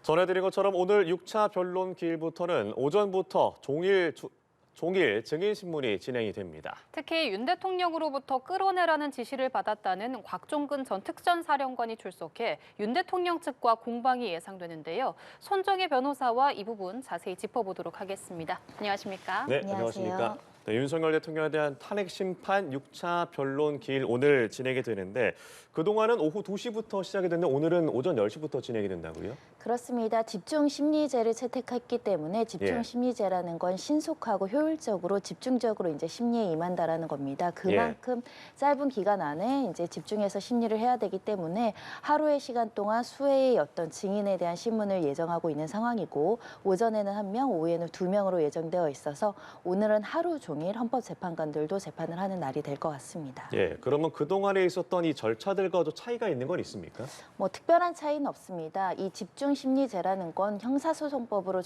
전해드린 것처럼 오늘 6차 변론 기일부터는 오전부터 종일 증인신문이 진행이 됩니다. 특히 윤 대통령으로부터 끌어내라는 지시를 받았다는 곽종근 전 특전사령관이 출석해 윤 대통령 측과 공방이 예상되는데요. 손정혜 변호사와 이 부분 자세히 짚어보도록 하겠습니다. 안녕하십니까? 네, 안녕하세요. 안녕하십니까? 네, 윤석열 대통령에 대한 탄핵 심판 6차 변론 기일 오늘 진행이 되는데 그동안은 오후 2시부터 시작이 됐는데 오늘은 오전 10시부터 진행이 된다고요? 그렇습니다. 집중 심리제를 채택했기 때문에 집중 심리제라는 건 신속하고 효율적으로 집중적으로 이제 심리에 임한다라는 겁니다. 그만큼 짧은 기간 안에 이제 집중해서 심리를 해야 되기 때문에 하루의 시간 동안 수회의 어떤 증인에 대한 신문을 예정하고 있는 상황이고 오전에는 1명, 오후에는 2명으로 예정되어 있어서 오늘은 하루 종일 헌법재판관들도 재판을 하는 날이 될 것 같습니다. 예, 그러면 그동안에 있었던 이 절차들과 좀 차이가 있는 건 있습니까? 뭐 특별한 차이는 없습니다. 이 집중 심리제라는 건 형사소송법으로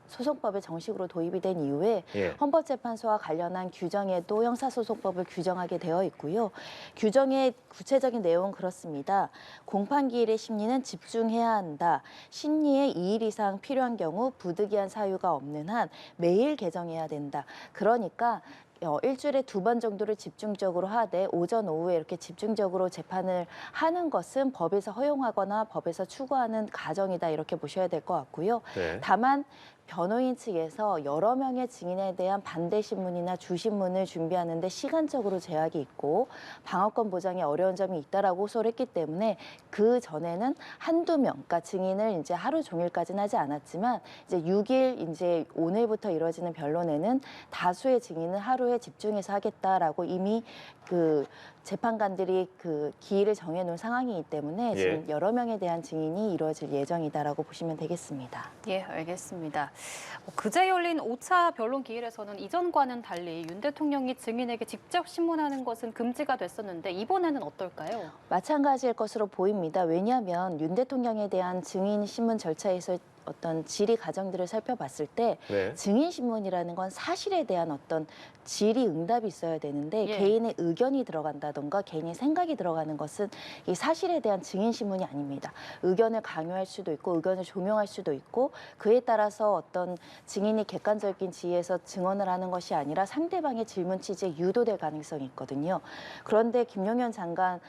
소송법에 정식으로 도입이 된 이후에 헌법재판소와 관련한 규정에도 형사소송법을 규정하게 되어 있고요. 규정의 구체적인 내용은 그렇습니다. 공판기일의 심리는 집중해야 한다. 심리에 2일 이상 필요한 경우 부득이한 사유가 없는 한 매일 개정해야 된다. 그러니까 일주일에 2번 정도를 집중적으로 하되 오전, 오후에 이렇게 집중적으로 재판을 하는 것은 법에서 허용하거나 법에서 추구하는 과정이다 이렇게 보셔야 될 것 같고요. 다만 변호인 측에서 여러 명의 증인에 대한 반대 신문이나 주신문을 준비하는데 시간적으로 제약이 있고 방어권 보장에 어려운 점이 있다라고 호소를 했기 때문에 그 전에는 한두 명, 그러니까 증인을 이제 하루 종일까지는 하지 않았지만 이제 6일 이제 오늘부터 이루어지는 변론에는 다수의 증인을 하루에 집중해서 하겠다라고 이미 그 재판관들이 그 기일을 정해놓은 상황이기 때문에 지금 여러 명에 대한 증인이 이루어질 예정이다라고 보시면 되겠습니다. 예, 알겠습니다. 그제 열린 5차 변론 기일에서는 이전과는 달리 윤 대통령이 증인에게 직접 신문하는 것은 금지가 됐었는데 이번에는 어떨까요? 마찬가지일 것으로 보입니다. 왜냐하면 윤 대통령에 대한 증인 신문 절차에서 어떤 질의 과정들을 살펴봤을 때 증인 신문이라는 건 사실에 대한 어떤 질의 응답이 있어야 되는데 개인의 의견이 들어간다던가 개인의 생각이 들어가는 것은 이 사실에 대한 증인 신문이 아닙니다. 의견을 강요할 수도 있고 의견을 조명할 수도 있고 그에 따라서 어떤 증인이 객관적인 지위에서 증언을 하는 것이 아니라 상대방의 질문 취지에 유도될 가능성이 있거든요. 그런데 김용현 장관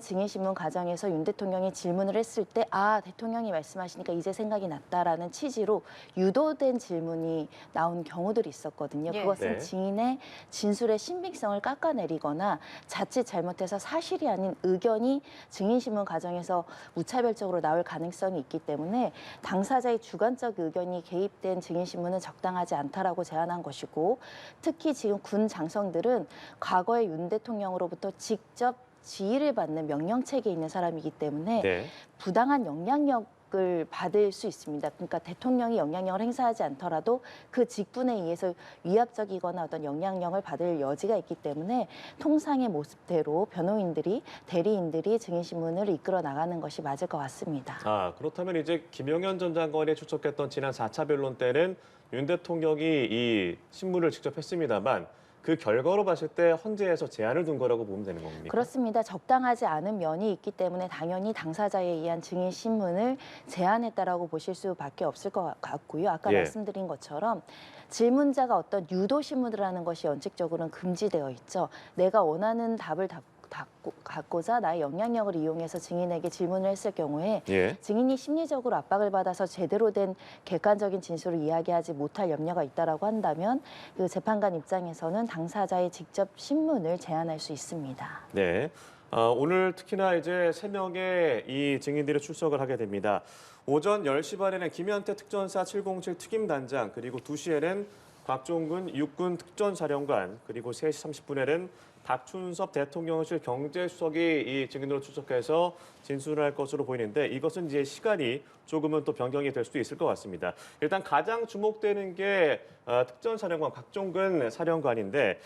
증인신문 과정에서 윤 대통령이 질문을 했을 때 대통령이 말씀하시니까 이제 생각이 났다라는 취지로 유도된 질문이 나온 경우들이 있었거든요. 그것은 증인의 진술의 신빙성을 깎아내리거나 자칫 잘못해서 사실이 아닌 의견이 증인신문 과정에서 무차별적으로 나올 가능성이 있기 때문에 당사자의 주관적 의견이 개입된 증인신문은 적당하지 않다라고 제안한 것이고 특히 지금 군 장성들은 과거에 윤 대통령으로부터 직접 지휘를 받는 명령체계에 있는 사람이기 때문에 부당한 영향력을 받을 수 있습니다. 그러니까 대통령이 영향력을 행사하지 않더라도 그 직분에 의해서 위압적이거나 어떤 영향력을 받을 여지가 있기 때문에 통상의 모습대로 변호인들이 대리인들이 증인신문을 이끌어 나가는 것이 맞을 것 같습니다. 그렇다면 이제 김용현 전 장관이 출석했던 지난 4차 변론 때는 윤 대통령이 이 신문을 직접 했습니다만 그 결과로 봤을 때 헌재에서 제한을 둔 거라고 보면 되는 겁니까? 그렇습니다. 적당하지 않은 면이 있기 때문에 당연히 당사자에 의한 증인 신문을 제한했다라고 보실 수밖에 없을 것 같고요. 아까 말씀드린 것처럼 질문자가 어떤 유도 신문을 하는 것이 원칙적으로는 금지되어 있죠. 내가 원하는 답을 갖고자 나의 영향력을 이용해서 증인에게 질문을 했을 경우에 증인이 심리적으로 압박을 받아서 제대로 된 객관적인 진술을 이야기하지 못할 염려가 있다라고 한다면 그 재판관 입장에서는 당사자의 직접 신문을 제한할 수 있습니다. 오늘 특히나 이제 3명의 이 증인들이 출석을 하게 됩니다. 오전 10시 반에는 김현태 특전사 707 특임단장 그리고 2시에는 곽종근 육군 특전사령관 그리고 3시 30분에는 박춘섭 대통령실 경제수석이 이 증인으로 출석해서 진술을 할 것으로 보이는데 이것은 이제 시간이 조금은 또 변경이 될 수도 있을 것 같습니다. 일단 가장 주목되는 게 특전사령관 곽종근 사령관인데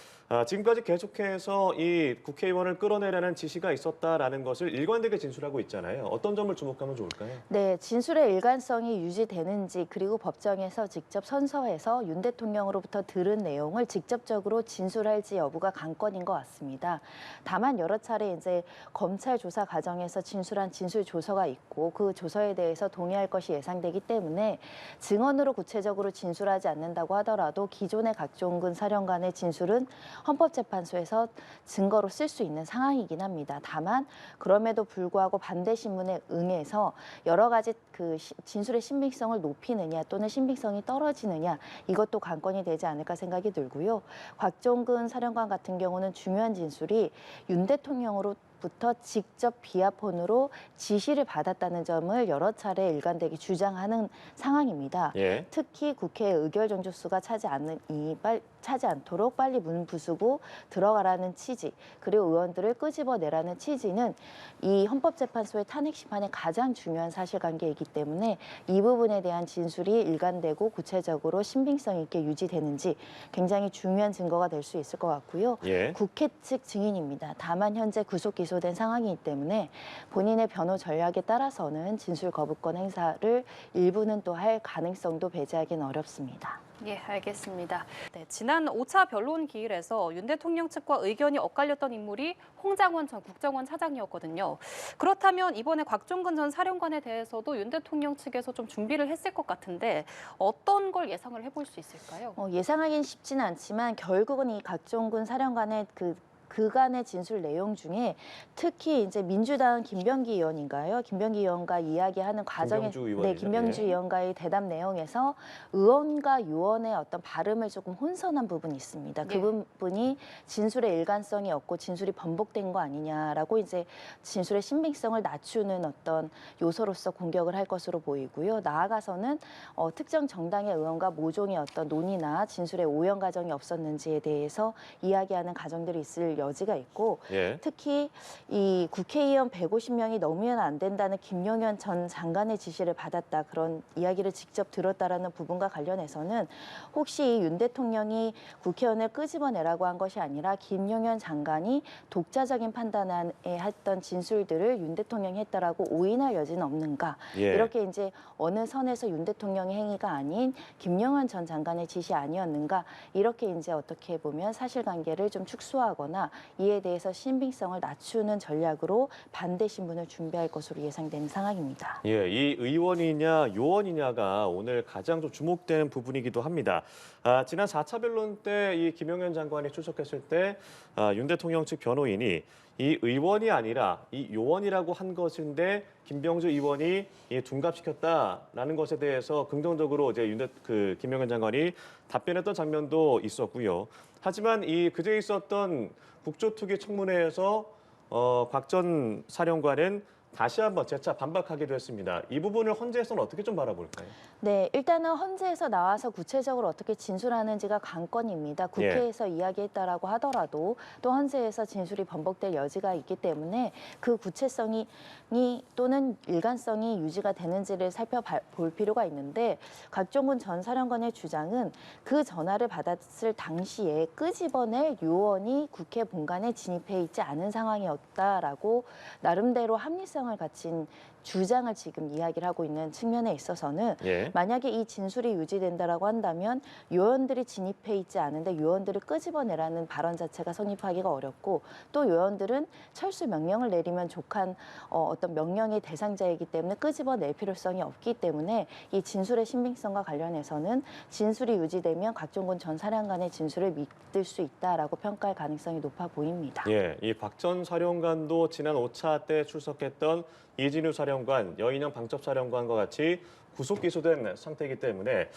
지금까지 계속해서 이 국회의원을 끌어내라는 지시가 있었다라는 것을 일관되게 진술하고 있잖아요. 어떤 점을 주목하면 좋을까요? 네, 진술의 일관성이 유지되는지 그리고 법정에서 직접 선서해서 윤 대통령으로부터 들은 내용을 직접적으로 진술할지 여부가 관건인 것 같습니다. 왔습니다. 다만 여러 차례 이제 검찰 조사 과정에서 진술한 진술 조서가 있고 그 조서에 대해서 동의할 것이 예상되기 때문에 증언으로 구체적으로 진술하지 않는다고 하더라도 기존의 각종근 사령관의 진술은 헌법재판소에서 증거로 쓸 수 있는 상황이긴 합니다. 다만 그럼에도 불구하고 반대 신문에 응해서 여러 가지 그 진술의 신빙성을 높이느냐 또는 신빙성이 떨어지느냐 이것도 관건이 되지 않을까 생각이 들고요. 곽종근 사령관 같은 경우는 중요한 진술이 윤 대통령으로부터 직접 비아폰으로 지시를 받았다는 점을 여러 차례 일관되게 주장하는 상황입니다. 예. 특히 국회 의결 정족수가 차지 않도록 빨리 문 부수고 들어가라는 취지, 그리고 의원들을 끄집어내라는 취지는 이 헌법재판소의 탄핵 심판의 가장 중요한 사실관계이기 때문에 이 부분에 대한 진술이 일관되고 구체적으로 신빙성 있게 유지되는지 굉장히 중요한 증거가 될 수 있을 것 같고요. 예. 국회 측 증인입니다. 다만 현재 구속 기소된 상황이기 때문에 본인의 변호 전략에 따라서는 진술 거부권 행사를 일부는 또 할 가능성도 배제하기는 어렵습니다. 예, 알겠습니다. 네, 지난 5차 변론 기일에서 윤 대통령 측과 의견이 엇갈렸던 인물이 홍장원 전 국정원 차장이었거든요. 그렇다면 이번에 곽종근 전 사령관에 대해서도 윤 대통령 측에서 좀 준비를 했을 것 같은데 어떤 걸 예상을 해볼 수 있을까요? 예상하기는 쉽지는 않지만 결국은 이 곽종근 사령관의 그간의 진술 내용 중에 특히 이제 민주당 김병기 의원인가요? 김병기 의원과 이야기하는 과정에 김병주 의원과의 대답 내용에서 의원과 요원의 어떤 발음을 조금 혼선한 부분이 있습니다. 그 부분이 진술의 일관성이 없고 진술이 번복된 거 아니냐라고 이제 진술의 신빙성을 낮추는 어떤 요소로서 공격을 할 것으로 보이고요. 나아가서는 특정 정당의 의원과 모종의 어떤 논의나 진술의 오연 과정이 없었는지에 대해서 이야기하는 과정들이 있을 여지가 있고 특히 이 국회의원 150명이 넘으면 안 된다는 김용현 전 장관의 지시를 받았다 그런 이야기를 직접 들었다라는 부분과 관련해서는 혹시 윤 대통령이 국회의원을 끄집어내라고 한 것이 아니라 김용현 장관이 독자적인 판단에 했던 진술들을 윤 대통령이 했다라고 오인할 여지는 없는가 이렇게 이제 어느 선에서 윤 대통령의 행위가 아닌 김용현 전 장관의 지시 아니었는가 이렇게 이제 어떻게 보면 사실관계를 좀 축소하거나 이에 대해서 신빙성을 낮추는 전략으로 반대 신문을 준비할 것으로 예상되는 상황입니다. 예, 이 의원이냐 요원이냐가 오늘 가장 좀 주목된 부분이기도 합니다. 지난 4차 변론 때 이 김용현 장관이 출석했을 때 윤 대통령 측 변호인이 이 의원이 아니라 이 요원이라고 한 것인데 김병주 의원이 둔갑시켰다라는 것에 대해서 긍정적으로 이제 김용현 장관이 답변했던 장면도 있었고요. 하지만 이 그제 있었던 국조특위 청문회에서 곽 전 사령관은 다시 한번 재차 반박하기도 했습니다. 이 부분을 헌재에서는 어떻게 좀 바라볼까요? 네, 일단은 헌재에서 나와서 구체적으로 어떻게 진술하는지가 관건입니다. 국회에서 이야기했다라고 하더라도 또 헌재에서 진술이 번복될 여지가 있기 때문에 그 구체성이 또는 일관성이 유지가 되는지를 살펴볼 필요가 있는데 곽종근 전 사령관의 주장은 그 전화를 받았을 당시에 끄집어낼 요원이 국회 본관에 진입해 있지 않은 상황이었다라고 나름대로 합리성을 갖춘 주장을 지금 이야기를 하고 있는 측면에 있어서는 만약에 이 진술이 유지된다라고 한다면 요원들이 진입해 있지 않은데 요원들을 끄집어내라는 발언 자체가 성립하기가 어렵고 또 요원들은 철수 명령을 내리면 족한 어떤 명령의 대상자이기 때문에 끄집어낼 필요성이 없기 때문에 이 진술의 신빙성과 관련해서는 진술이 유지되면 곽종근 전 사령관의 진술을 믿을 수 있다라고 평가할 가능성이 높아 보입니다. 예, 이 곽 전 사령관도 지난 5차 때 출석했던 이진우 사령관, 여인영 방첩사령관과 같이 구속 기소된 상태이기 때문에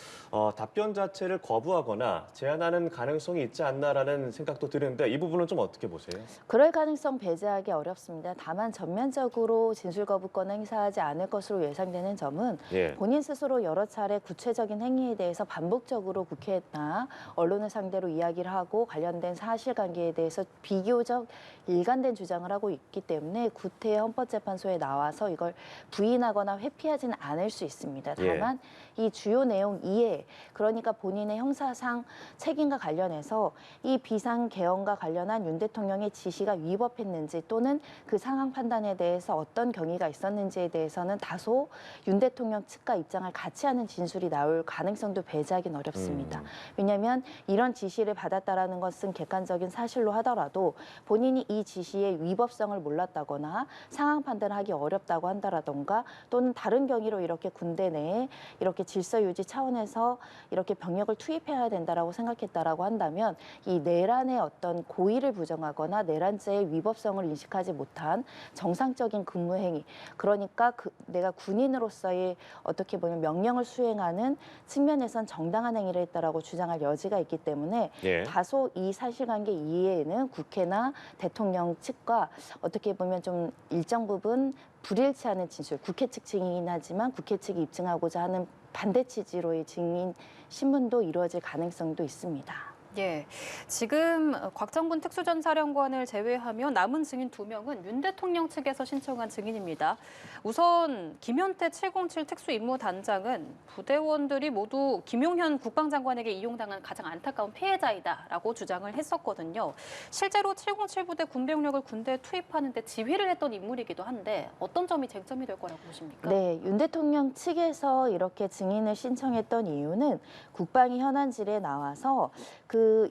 답변 자체를 거부하거나 제한하는 가능성이 있지 않나라는 생각도 드는데 이 부분은 좀 어떻게 보세요? 그럴 가능성 배제하기 어렵습니다. 다만 전면적으로 진술 거부권 행사하지 않을 것으로 예상되는 점은 본인 스스로 여러 차례 구체적인 행위에 대해서 반복적으로 국회나 언론을 상대로 이야기를 하고 관련된 사실관계에 대해서 비교적 일관된 주장을 하고 있기 때문에 구태 헌법재판소에 나와서 이걸 부인하거나 회피하지는 않을 수 있습니다. 없습니다. 다만 이 주요 내용 이외에 그러니까 본인의 형사상 책임과 관련해서 이 비상 개헌과 관련한 윤 대통령의 지시가 위법했는지 또는 그 상황 판단에 대해서 어떤 경위가 있었는지에 대해서는 다소 윤 대통령 측과 입장을 같이 하는 진술이 나올 가능성도 배제하기는 어렵습니다. 왜냐하면 이런 지시를 받았다라는 것은 객관적인 사실로 하더라도 본인이 이 지시의 위법성을 몰랐다거나 상황 판단을 하기 어렵다고 한다라던가 또는 다른 경위로 이렇게 군대 내에 이렇게 질서 유지 차원에서 이렇게 병력을 투입해야 된다라고 생각했다라고 한다면 이 내란의 어떤 고의를 부정하거나 내란죄의 위법성을 인식하지 못한 정상적인 근무 행위, 그러니까 내가 군인으로서의 어떻게 보면 명령을 수행하는 측면에선 정당한 행위를 했다라고 주장할 여지가 있기 때문에 다소 이 사실관계 이외에는 국회나 대통령 측과 어떻게 보면 좀 일정 부분 불일치하는 진술, 국회 측 증인이긴 하지만 국회 측이 입증하고자 하는 반대 취지로의 증인 신문도 이루어질 가능성도 있습니다. 예, 지금 곽정근 특수전사령관을 제외하면 남은 증인 2명은 윤 대통령 측에서 신청한 증인입니다. 우선 김현태 707 특수임무단장은 부대원들이 모두 김용현 국방장관에게 이용당한 가장 안타까운 피해자이다라고 주장을 했었거든요. 실제로 707 부대 군병력을 군대에 투입하는 데 지휘를 했던 인물이기도 한데 어떤 점이 쟁점이 될 거라고 보십니까? 네, 윤 대통령 측에서 이렇게 증인을 신청했던 이유는 국방위 현안질에 나와서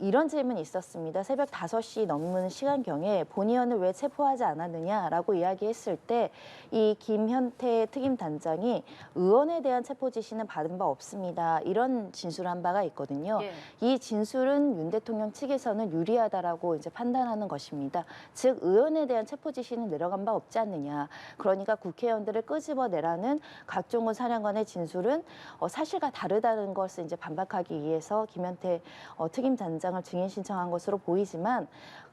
이런 질문이 있었습니다. 새벽 5시 넘는 시간경에 본 의원을 왜 체포하지 않았느냐라고 이야기했을 때 이 김현태 특임단장이 의원에 대한 체포 지시는 받은 바 없습니다. 이런 진술한 바가 있거든요. 이 진술은 윤 대통령 측에서는 유리하다라고 이제 판단하는 것입니다. 즉 의원에 대한 체포 지시는 내려간 바 없지 않느냐. 그러니까 국회의원들을 끄집어내라는 곽종근 사령관의 진술은 사실과 다르다는 것을 이제 반박하기 위해서 김현태 특임단장을 증인 신청한 것으로 보이지만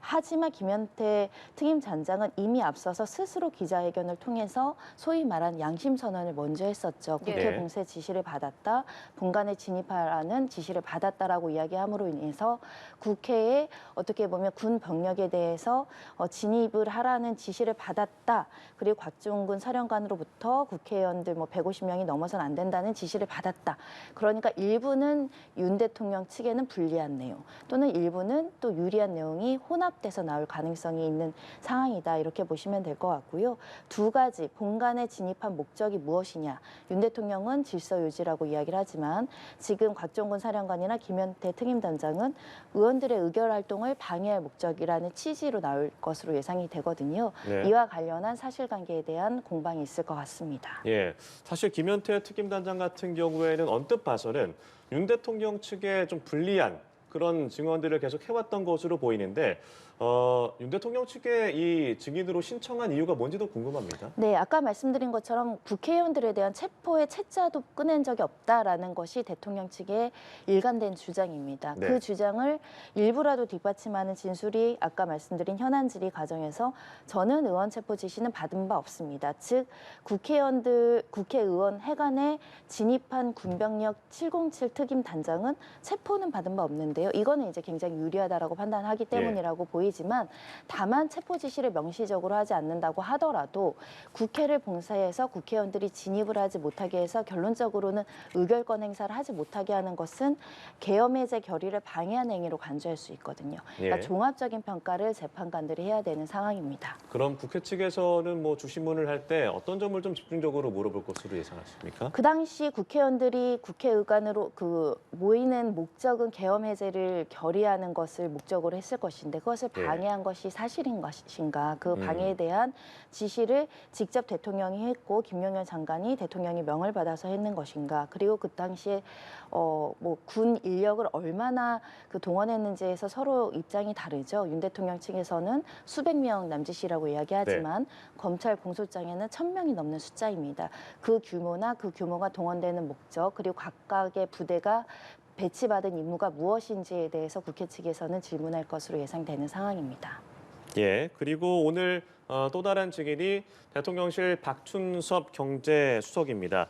하지만 김현태 특임단장은 이미 앞서서 스스로 기자회견을 통해서 소위 말한 양심 선언을 먼저 했었죠. 국회 공세 지시를 받았다, 본관에 진입하라는 지시를 받았다라고 이야기함으로 인해서 국회에 어떻게 보면 군 병력에 대해서 진입을 하라는 지시를 받았다. 그리고 곽종근 사령관으로부터 국회의원들 150명이 넘어서는 안 된다는 지시를 받았다. 그러니까 일부는 윤 대통령 측에는 불리한 내용 또는 일부는 또 유리한 내용이 혼합돼서 나올 가능성이 있는 상황이다. 이렇게 보시면 될 것 같고요. 두 가지, 본관에 진입한 목적이 무엇이냐. 윤 대통령은 질서 유지라고 이야기를 하지만 지금 곽종근 사령관이나 김현태 특임단장은 의원들의 의결 활동을 방해할 목적이라는 취지로 나올 것으로 예상이 되거든요. 이와 관련한 사실관계에 대한 공방이 있을 것 같습니다. 예, 사실 김현태 특임단장 같은 경우에는 언뜻 봐서는 윤 대통령 측에 좀 불리한 그런 증언들을 계속 해왔던 것으로 보이는데 윤 대통령 측의 이 증인으로 신청한 이유가 뭔지도 궁금합니다. 네, 아까 말씀드린 것처럼 국회의원들에 대한 체포의 채자도 꺼낸 적이 없다라는 것이 대통령 측의 일관된 주장입니다. 그 주장을 일부라도 뒷받침하는 진술이 아까 말씀드린 현안 질의 과정에서 저는 의원 체포 지시는 받은 바 없습니다. 즉 국회의원 회관에 진입한 군병력 707 특임 단장은 체포는 받은 바 없는데요. 이거는 이제 굉장히 유리하다라고 판단하기 때문이라고 보이지만 다만 체포 지시를 명시적으로 하지 않는다고 하더라도 국회를 봉쇄해서 국회의원들이 진입을 하지 못하게 해서 결론적으로는 의결권 행사를 하지 못하게 하는 것은 계엄해제 결의를 방해한 행위로 간주할 수 있거든요. 그러니까 종합적인 평가를 재판관들이 해야 되는 상황입니다. 그럼 국회 측에서는 주신문을 할 때 어떤 점을 좀 집중적으로 물어볼 것으로 예상하십니까? 그 당시 국회의원들이 국회의관으로 모이는 목적은 계엄해제를 결의하는 것을 목적으로 했을 것인데 그것을 방해한 것이 사실인 것인가, 그 방해에 대한 지시를 직접 대통령이 했고 김용현 장관이 대통령이 명을 받아서 했는 것인가, 그리고 그 당시에 군 인력을 얼마나 동원했는지에서 서로 입장이 다르죠. 윤 대통령 측에서는 수백 명 남짓이라고 이야기하지만 검찰 공소장에는 1,000명이 넘는 숫자입니다. 그 규모나 그 규모가 동원되는 목적, 그리고 각각의 부대가 배치받은 임무가 무엇인지에 대해서 국회 측에서는 질문할 것으로 예상되는 상황입니다. 예, 그리고 오늘 또 다른 증인이 대통령실 박춘섭 경제수석입니다.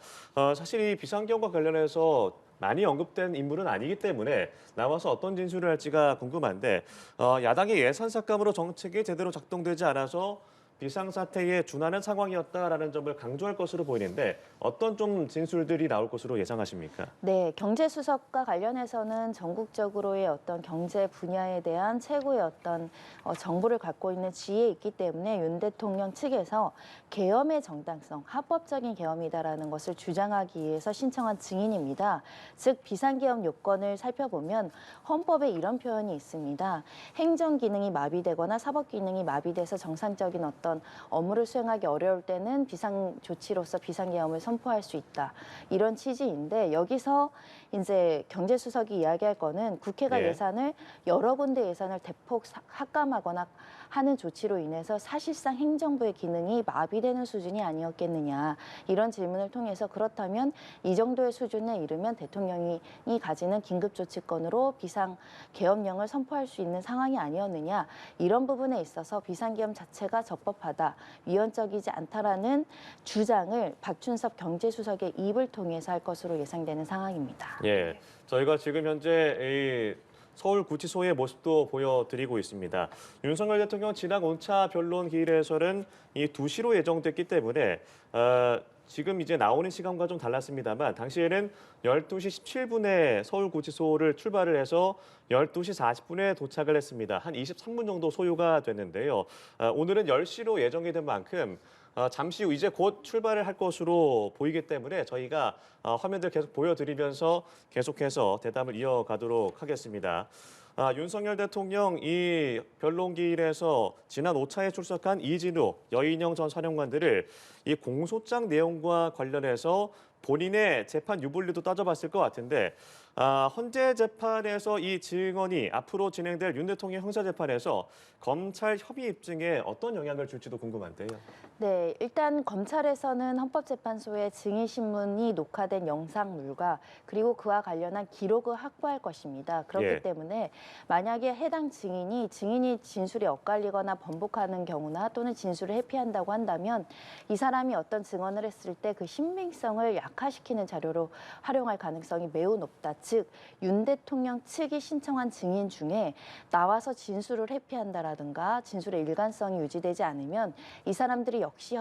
사실 이 비상경과 관련해서 많이 언급된 인물은 아니기 때문에 나와서 어떤 진술을 할지가 궁금한데 야당의 예산 삭감으로 정책이 제대로 작동되지 않아서 비상사태에 준하는 상황이었다라는 점을 강조할 것으로 보이는데 어떤 좀 진술들이 나올 것으로 예상하십니까? 네, 경제수석과 관련해서는 전국적으로의 어떤 경제 분야에 대한 최고의 어떤 정보를 갖고 있는 지위에 있기 때문에 윤 대통령 측에서 계엄의 정당성, 합법적인 계엄이다라는 것을 주장하기 위해서 신청한 증인입니다. 즉 비상계엄 요건을 살펴보면 헌법에 이런 표현이 있습니다. 행정 기능이 마비되거나 사법 기능이 마비돼서 정상적인 어떤 업무를 수행하기 어려울 때는 비상 조치로서 비상계엄을 선포할 수 있다. 이런 취지인데 여기서 이제 경제수석이 이야기할 거는 국회가 예. 예산을 여러 군데 예산을 대폭 합감하거나 하는 조치로 인해서 사실상 행정부의 기능이 마비되는 수준이 아니었겠느냐. 이런 질문을 통해서 그렇다면 이 정도의 수준에 이르면 대통령이 가지는 긴급조치권으로 비상계엄령을 선포할 수 있는 상황이 아니었느냐. 이런 부분에 있어서 비상계엄 자체가 적법하다, 위헌적이지 않다라는 주장을 박준섭 경제수석의 입을 통해서 할 것으로 예상되는 상황입니다. 예, 저희가 지금 현재 이 서울구치소의 모습도 보여드리고 있습니다. 윤석열 대통령 지난 5차 변론 기일에서는 이 2시로 예정됐기 때문에 지금 이제 나오는 시간과 좀 달랐습니다만 당시에는 12시 17분에 서울구치소를 출발을 해서 12시 40분에 도착을 했습니다. 한 23분 정도 소요가 됐는데요. 오늘은 10시로 예정이 된 만큼 잠시 후 이제 곧 출발을 할 것으로 보이기 때문에 저희가 화면들 계속 보여드리면서 계속해서 대담을 이어가도록 하겠습니다. 윤석열 대통령 이 변론기일에서 지난 5차에 출석한 이진우, 여인영 전 사령관들을 이 공소장 내용과 관련해서 본인의 재판 유불리도 따져봤을 것 같은데 헌재 재판에서 이 증언이 앞으로 진행될 윤 대통령 형사재판에서 검찰 협의 입증에 어떤 영향을 줄지도 궁금한데요. 네, 일단 검찰에서는 헌법재판소에 증인신문이 녹화된 영상물과 그리고 그와 관련한 기록을 확보할 것입니다. 그렇기 예. 때문에 만약에 해당 증인이 진술이 엇갈리거나 번복하는 경우나 또는 진술을 회피한다고 한다면 이 사람이 어떤 증언을 했을 때 그 신빙성을 약화시키는 자료로 활용할 가능성이 매우 높다. 즉, 윤 대통령 측이 신청한 증인 중에 나와서 진술을 회피한다라든가 진술의 일관성이 유지되지 않으면 이 사람들이 역시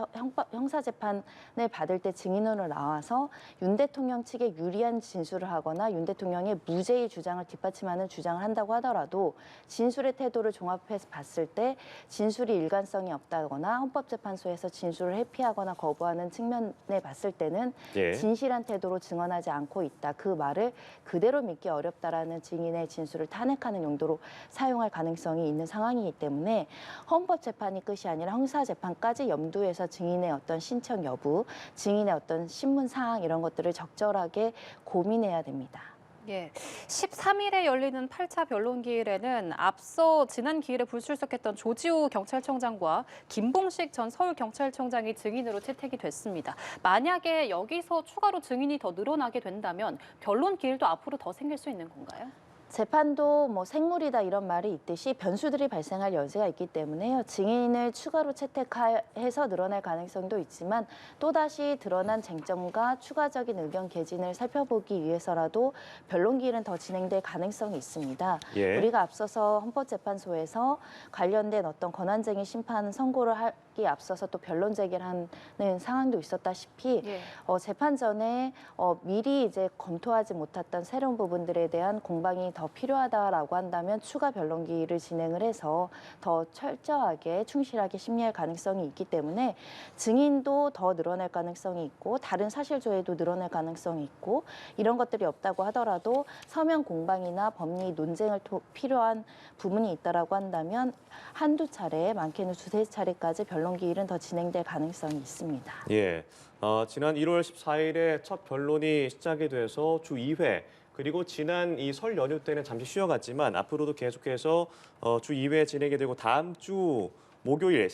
형사재판을 받을 때 증인으로 나와서 윤 대통령 측에 유리한 진술을 하거나 윤 대통령의 무죄의 주장을 뒷받침하는 주장을 한다고 하더라도 진술의 태도를 종합해서 봤을 때 진술이 일관성이 없다거나 헌법재판소에서 진술을 회피하거나 거부하는 측면에 봤을 때는 예. 진실한 태도로 증언하지 않고 있다. 그 말을 그대로 믿기 어렵다라는 증인의 진술을 탄핵하는 용도로 사용할 가능성이 있는 상황이기 때문에 헌법재판이 끝이 아니라 형사재판까지 염두에서 증인의 어떤 신청 여부, 증인의 어떤 신문 사항 이런 것들을 적절하게 고민해야 됩니다. 예, 13일에 열리는 8차 변론기일에는 앞서 지난 기일에 불출석했던 조지호 경찰청장과 김봉식 전 서울경찰청장이 증인으로 채택이 됐습니다. 만약에 여기서 추가로 증인이 더 늘어나게 된다면 변론기일도 앞으로 더 생길 수 있는 건가요? 재판도 뭐 생물이다 이런 말이 있듯이 변수들이 발생할 여지가 있기 때문에요. 증인을 추가로 채택해서 늘어날 가능성도 있지만 또다시 드러난 쟁점과 추가적인 의견 개진을 살펴보기 위해서라도 변론기일은 더 진행될 가능성이 있습니다. 예. 우리가 앞서서 헌법재판소에서 관련된 어떤 권한쟁의 심판 선고를 하기에 앞서서 또 변론 제기를 하는 상황도 있었다시피 예. 재판 전에 미리 이제 검토하지 못했던 새로운 부분들에 대한 공방이 더 필요하다라고 한다면 추가 변론기일을 진행을 해서 더 철저하게 충실하게 심리할 가능성이 있기 때문에 증인도 더 늘어날 가능성이 있고 다른 사실 조회도 늘어날 가능성이 있고 이런 것들이 없다고 하더라도 서면 공방이나 법리 논쟁을 필요한 부분이 있다라고 한다면 한두 차례, 많게는 두세 차례까지 변론기일은 더 진행될 가능성이 있습니다. 예, 지난 1월 14일에 첫 변론이 시작이 돼서 주 2회 그리고 지난 이 설 연휴 때는 잠시 쉬어갔지만 앞으로도 계속해서 주 2회 진행이 되고 다음 주 목요일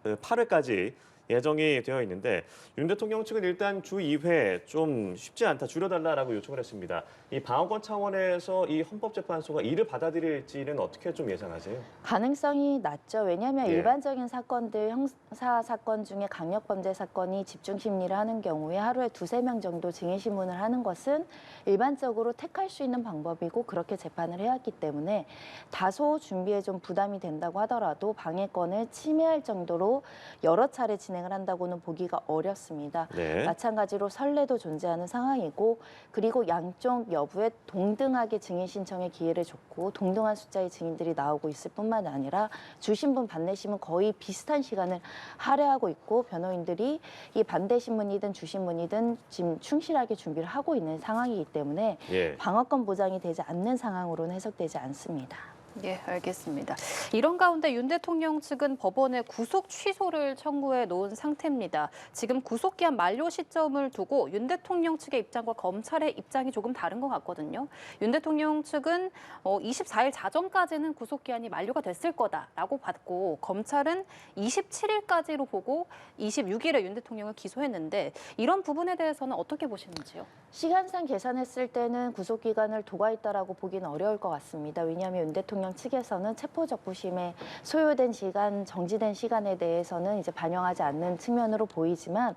8회까지 예정이 되어 있는데 윤 대통령 측은 일단 주 2회 좀 쉽지 않다, 줄여달라라고 요청을 했습니다. 이 방어권 차원에서 이 헌법재판소가 이를 받아들일지는 어떻게 좀 예상하세요? 가능성이 낮죠. 왜냐하면 예. 일반적인 사건들, 형사 사건 중에 강력범죄 사건이 집중 심리를 하는 경우에 하루에 2~3명 정도 증인 신문을 하는 것은 일반적으로 택할 수 있는 방법이고 그렇게 재판을 해왔기 때문에 다소 준비에 좀 부담이 된다고 하더라도 방해권을 침해할 정도로 여러 차례 진행을 한다고는 보기가 어렵습니다. 네. 마찬가지로 선례도 존재하는 상황이고 그리고 양쪽 여부에 동등하게 증인 신청의 기회를 줬고 동등한 숫자의 증인들이 나오고 있을 뿐만 아니라 주신분 반내심은 거의 비슷한 시간을 할애하고 있고 변호인들이 이 반대 신문이든 주신문이든 지금 충실하게 준비를 하고 있는 상황이기 때문에 예. 방어권 보장이 되지 않는 상황으로는 해석되지 않습니다. 예, 알겠습니다. 이런 가운데 윤 대통령 측은 법원에 구속 취소를 청구해 놓은 상태입니다. 지금 구속기한 만료 시점을 두고 윤 대통령 측의 입장과 검찰의 입장이 조금 다른 것 같거든요. 윤 대통령 측은 24일 자정까지는 구속기한이 만료가 됐을 거다라고 봤고 검찰은 27일까지로 보고 26일에 윤 대통령을 기소했는데 이런 부분에 대해서는 어떻게 보시는지요? 시간상 계산했을 때는 구속기간을 도과했다라고 보기는 어려울 것 같습니다. 왜냐하면 윤 대통령 측에서는 체포적부심에 소요된 시간, 정지된 시간에 대해서는 이제 반영하지 않는 측면으로 보이지만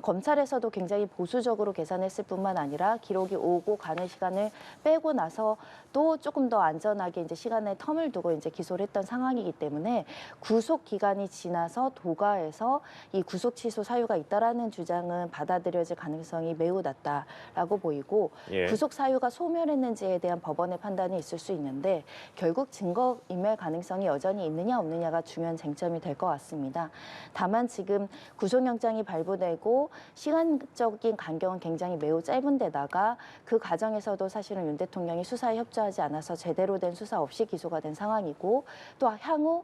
검찰에서도 굉장히 보수적으로 계산했을 뿐만 아니라 기록이 오고 가는 시간을 빼고 나서 또 조금 더 안전하게 이제 시간의 텀을 두고 이제 기소를 했던 상황이기 때문에 구속 기간이 지나서 도과해서 이 구속 취소 사유가 있다라는 주장은 받아들여질 가능성이 매우 낮다라고 보이고 예. 구속 사유가 소멸했는지에 대한 법원의 판단이 있을 수 있는데 결국 증거 인멸 가능성이 여전히 있느냐 없느냐가 중요한 쟁점이 될 것 같습니다. 다만 지금 구속영장이 발부되고 시간적인 간격은 굉장히 매우 짧은 데다가 그 과정에서도 사실은 윤 대통령이 수사에 협조하지 않아서 제대로 된 수사 없이 기소가 된 상황이고 또 향후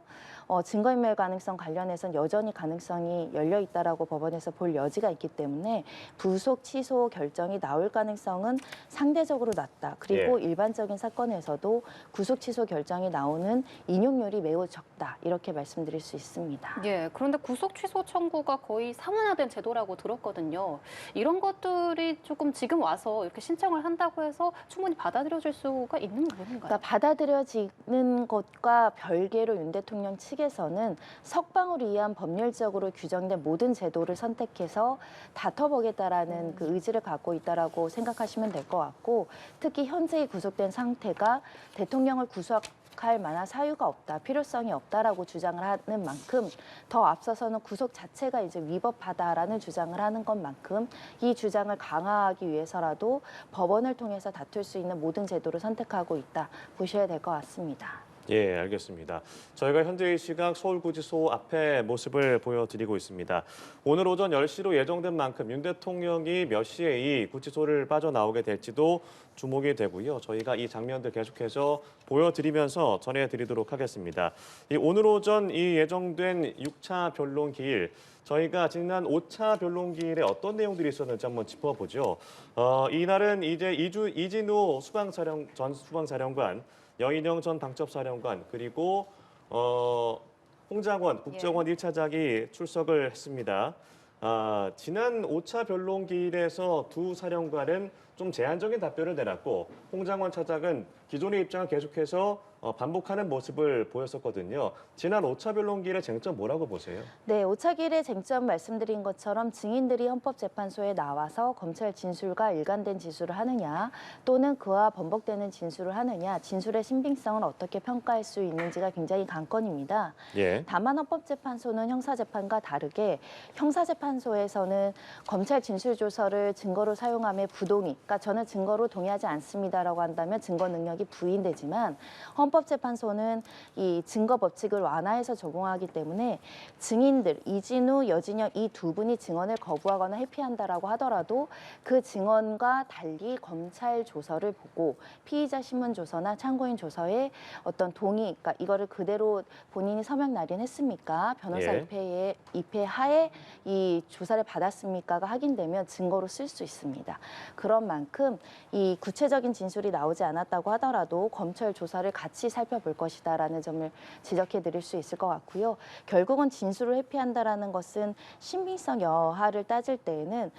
증거인멸 가능성 관련해서는 여전히 가능성이 열려 있다라고 법원에서 볼 여지가 있기 때문에 구속 취소 결정이 나올 가능성은 상대적으로 낮다. 그리고 일반적인 사건에서도 구속 취소 결정이 나오는 인용률이 매우 적다. 이렇게 말씀드릴 수 있습니다. 예, 그런데 구속 취소 청구가 거의 사문화된 제도라고 들었거든요. 이런 것들이 조금 지금 와서 이렇게 신청을 한다고 해서 충분히 받아들여질 수가 있는 부분인가요? 그러니까 받아들여지는 것과 별개로 윤 대통령 측에서는 석방을 위한 법률적으로 규정된 모든 제도를 선택해서 다퉈보겠다라는 그 의지를 갖고 있다라고 생각하시면 될 것 같고 특히 현재 구속된 상태가 대통령을 구속할 만한 사유가 없다, 필요성이 없다라고 주장을 하는 만큼 더 앞서서는 구속 자체가 이제 위법하다라는 주장을 하는 것만큼 이 주장을 강화하기 위해서라도 법원을 통해서 다툴 수 있는 모든 제도를 선택하고 있다 보셔야 될 것 같습니다. 예, 알겠습니다. 저희가 현재 이 시각 서울구치소 앞에 모습을 보여드리고 있습니다. 오늘 오전 10시로 예정된 만큼 윤 대통령이 몇 시에 이 구치소를 빠져나오게 될지도 주목이 되고요. 저희가 이 장면들 계속해서 보여드리면서 전해드리도록 하겠습니다. 이 오늘 오전 이 예정된 6차 변론기일, 저희가 지난 5차 변론기일에 어떤 내용들이 있었는지 한번 짚어보죠. 이날은 이제 이진우 전 수방사령관, 여인영 전 방첩사령관 그리고 홍장원 국정원 1차장이 출석을 했습니다. 지난 5차 변론기일에서 두 사령관은 좀 제한적인 답변을 내놨고 홍장원 차장은 기존의 입장을 계속해서 반복하는 모습을 보였었거든요. 지난 5차 변론기일의 쟁점 뭐라고 보세요? 네, 5차 기일의 쟁점 말씀드린 것처럼 증인들이 헌법재판소에 나와서 검찰 진술과 일관된 진술을 하느냐 또는 그와 번복되는 진술을 하느냐, 진술의 신빙성을 어떻게 평가할 수 있는지가 굉장히 관건입니다. 예. 다만 헌법재판소는 형사재판과 다르게 형사재판소에서는 검찰 진술조서를 증거로 사용함에 부동의, 그러니까 저는 증거로 동의하지 않습니다라고 한다면 증거 능력이 부인되지만 헌법재판소는 이 증거 법칙을 완화해서 적용하기 때문에 증인들 이진우, 여진영 이 두 분이 증언을 거부하거나 회피한다라고 하더라도 그 증언과 달리 검찰 조서를 보고 피의자 신문 조서나 참고인 조서에 어떤 동의, 그러니까 이거를 그대로 본인이 서명 날인했습니까? 변호사 입회하에 이 조사를 받았습니까가 확인되면 증거로 쓸 수 있습니다. 그런 만큼 이 구체적인 진술이 나오지 않았다고 하더라도 검찰 조사를 같이 같이 살펴볼 것이다라는 점을 지적해드릴 수 있을 것 같고요. 결국은 진술을 회피한다라는 것은 신빙성 여하를 따질 때에는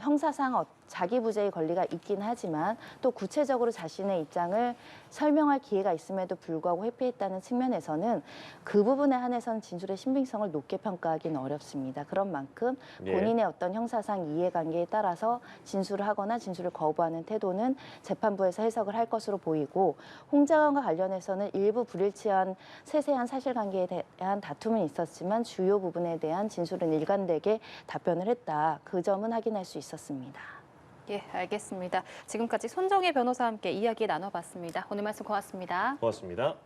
형사상 자기 부재의 권리가 있긴 하지만 또 구체적으로 자신의 입장을 설명할 기회가 있음에도 불구하고 회피했다는 측면에서는 그 부분에 한해서는 진술의 신빙성을 높게 평가하기는 어렵습니다. 그런 만큼 본인의 어떤 형사상 이해관계에 따라서 진술을 하거나 진술을 거부하는 태도는 재판부에서 해석을 할 것으로 보이고 홍장관과 관련해서는 일부 불일치한 세세한 사실관계에 대한 다툼은 있었지만 주요 부분에 대한 진술은 일관되게 답변을 했다. 그 점은 확인할 수 있었습니다. 예, 알겠습니다. 지금까지 손정혜 변호사와 함께 이야기 나눠봤습니다. 오늘 말씀 고맙습니다. 고맙습니다.